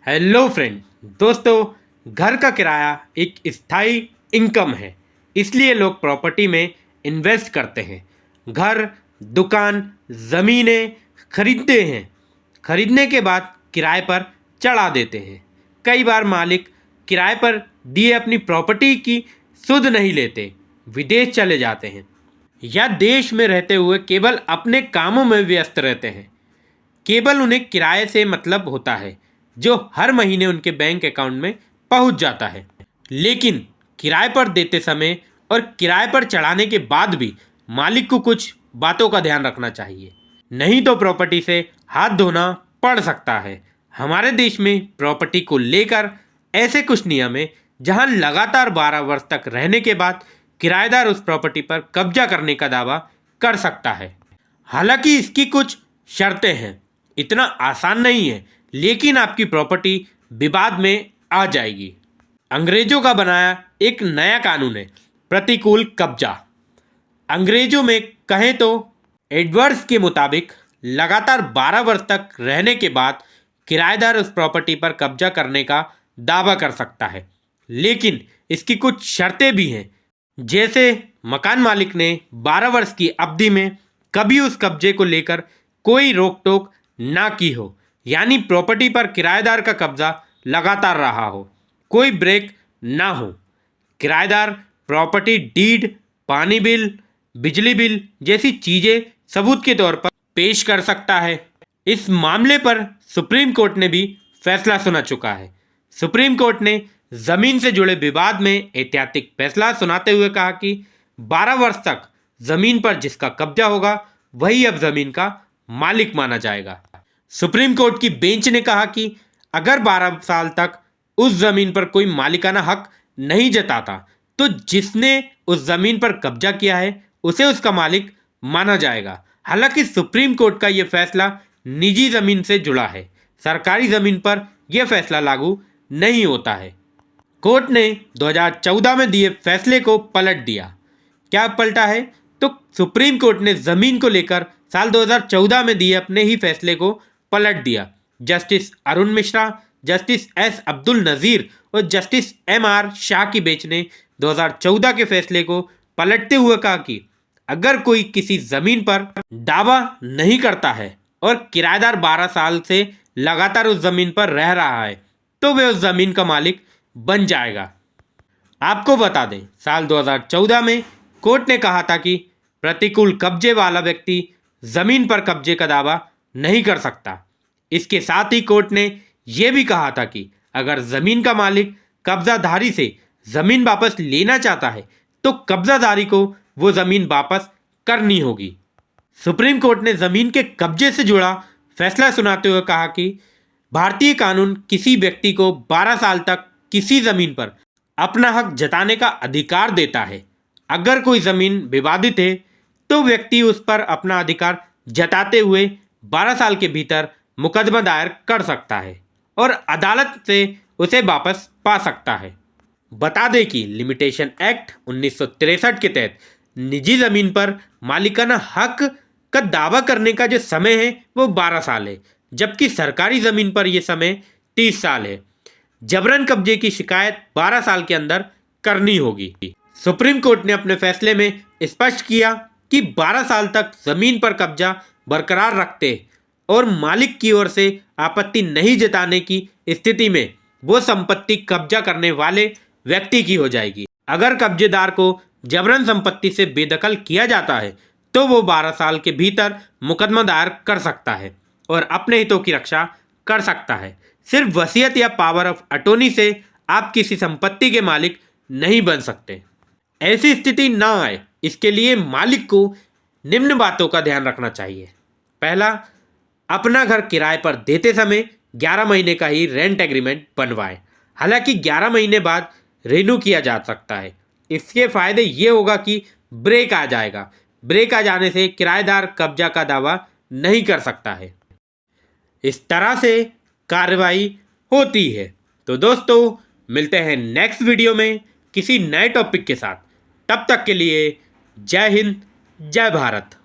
Hello friend. दोस्तों, घर का किराया एक स्थायी इनकम है, इसलिए लोग प्रॉपर्टी में इन्वेस्ट करते हैं। घर, दुकान, ज़मीनें खरीदते हैं। खरीदने के बाद किराए पर चढ़ा देते हैं। कई बार मालिक किराए पर दिए अपनी प्रॉपर्टी की सुध नहीं लेते, विदेश चले जाते हैं या देश में रहते हुए केवल अपने कामों में व्यस्त रहते हैं। केवल उन्हें किराए से मतलब होता है, जो हर महीने उनके बैंक अकाउंट में पहुंच जाता है। लेकिन किराए पर देते समय और किराए पर चढ़ाने के बाद भी मालिक को कुछ बातों का ध्यान रखना चाहिए, नहीं तो प्रॉपर्टी से हाथ धोना पड़ सकता है। हमारे देश में प्रॉपर्टी को लेकर ऐसे कुछ नियम हैं जहां लगातार 12 वर्ष तक रहने के बाद किराएदार उस प्रॉपर्टी पर कब्जा करने का दावा कर सकता है। हालांकि इसकी कुछ शर्तें हैं। इतना आसान नहीं है, लेकिन आपकी प्रॉपर्टी विवाद में आ जाएगी। अंग्रेजों का बनाया एक नया कानून है, प्रतिकूल कब्जा। अंग्रेजों में कहें तो एडवर्ड्स के मुताबिक लगातार 12 वर्ष तक रहने के बाद किराएदार उस प्रॉपर्टी पर कब्जा करने का दावा कर सकता है। लेकिन इसकी कुछ शर्तें भी हैं, जैसे मकान मालिक ने 12 वर्ष की अवधि में कभी उस कब्जे को लेकर कोई रोक टोक ना की हो, यानी प्रॉपर्टी पर किराएदार का कब्जा लगातार रहा हो, कोई ब्रेक ना हो। किराएदार प्रॉपर्टी डीड, पानी बिल, बिजली बिल जैसी चीजें सबूत के तौर पर पेश कर सकता है। इस मामले पर सुप्रीम कोर्ट ने भी फैसला सुना चुका है। सुप्रीम कोर्ट ने जमीन से जुड़े विवाद में ऐतिहासिक फैसला सुनाते हुए कहा कि 12 वर्ष तक जमीन पर जिसका कब्जा होगा वही अब जमीन का मालिक माना जाएगा। सुप्रीम कोर्ट की बेंच ने कहा कि अगर 12 साल तक उस जमीन पर कोई मालिकाना हक नहीं जताता, तो जिसने उस जमीन पर कब्जा किया है उसे उसका मालिक माना जाएगा। हालांकि सुप्रीम कोर्ट का यह फैसला निजी जमीन से जुड़ा है, सरकारी जमीन पर यह फैसला लागू नहीं होता है। कोर्ट ने 2014 में दिए फैसले को पलट दिया। क्या पलटा है? तो सुप्रीम कोर्ट ने जमीन को लेकर साल 2014 में दिए अपने ही फैसले को पलट दिया। Justice Arun Mishra, justice S Abdul Nazeer और जस्टिस MR शाह की बेंच ने 2014 के फैसले को पलटते हुए कहा कि अगर कोई किसी जमीन पर दावा नहीं करता है और किराएदार 12 साल से लगातार उस जमीन पर रह रहा है, तो वह उस जमीन का मालिक बन जाएगा। आपको बता दें, साल 2014 में कोर्ट ने कहा था कि प्रतिकूल कब्जे वाला व्यक्ति जमीन पर कब्जे का दावा नहीं कर सकता। इसके साथ ही कोर्ट ने यह भी कहा था कि अगर जमीन का मालिक कब्जाधारी से जमीन वापस लेना चाहता है, तो कब्जाधारी को वो जमीन वापस करनी होगी। सुप्रीम कोर्ट ने जमीन के कब्जे से जुड़ा फैसला सुनाते हुए कहा कि भारतीय कानून किसी व्यक्ति को 12 साल तक किसी जमीन पर अपना हक जताने का अधिकार देता है। अगर कोई जमीन विवादित है, तो व्यक्ति उस पर अपना अधिकार जताते हुए 12 साल के भीतर मुकदमा दायर कर सकता है और अदालत से उसे वापस पा सकता है। बता दें कि लिमिटेशन एक्ट 1963 के तहत निजी जमीन पर मालिकाना हक का दावा करने का जो समय है वो 12 साल है, जबकि सरकारी जमीन पर यह समय 30 साल है। जबरन कब्जे की शिकायत 12 साल के अंदर करनी होगी। सुप्रीम कोर्ट ने अपने फैसले में स्पष्ट किया कि 12 साल तक जमीन पर कब्जा बरकरार रखते और मालिक की ओर से आपत्ति नहीं जताने की स्थिति में वो संपत्ति कब्जा करने वाले व्यक्ति की हो जाएगी। अगर कब्जेदार को जबरन संपत्ति से बेदखल किया जाता है, तो वो 12 साल के भीतर मुकदमा दायर कर सकता है और अपने हितों की रक्षा कर सकता है। सिर्फ वसीयत या पावर ऑफ अटॉर्नी से आप किसी संपत्ति के मालिक नहीं बन सकते। ऐसी स्थिति ना आए, इसके लिए मालिक को निम्न बातों का ध्यान रखना चाहिए। पहला, अपना घर किराए पर देते समय 11 महीने का ही रेंट एग्रीमेंट बनवाएं। हालांकि 11 महीने बाद रिन्यू किया जा सकता है। इसके फायदे ये होगा कि ब्रेक आ जाएगा। ब्रेक आ जाने से किराएदार कब्जा का दावा नहीं कर सकता है। इस तरह से कार्रवाई होती है। तो दोस्तों, मिलते हैं नेक्स्ट वीडियो में किसी नए टॉपिक के साथ। तब तक के लिए जय हिंद, जय भारत।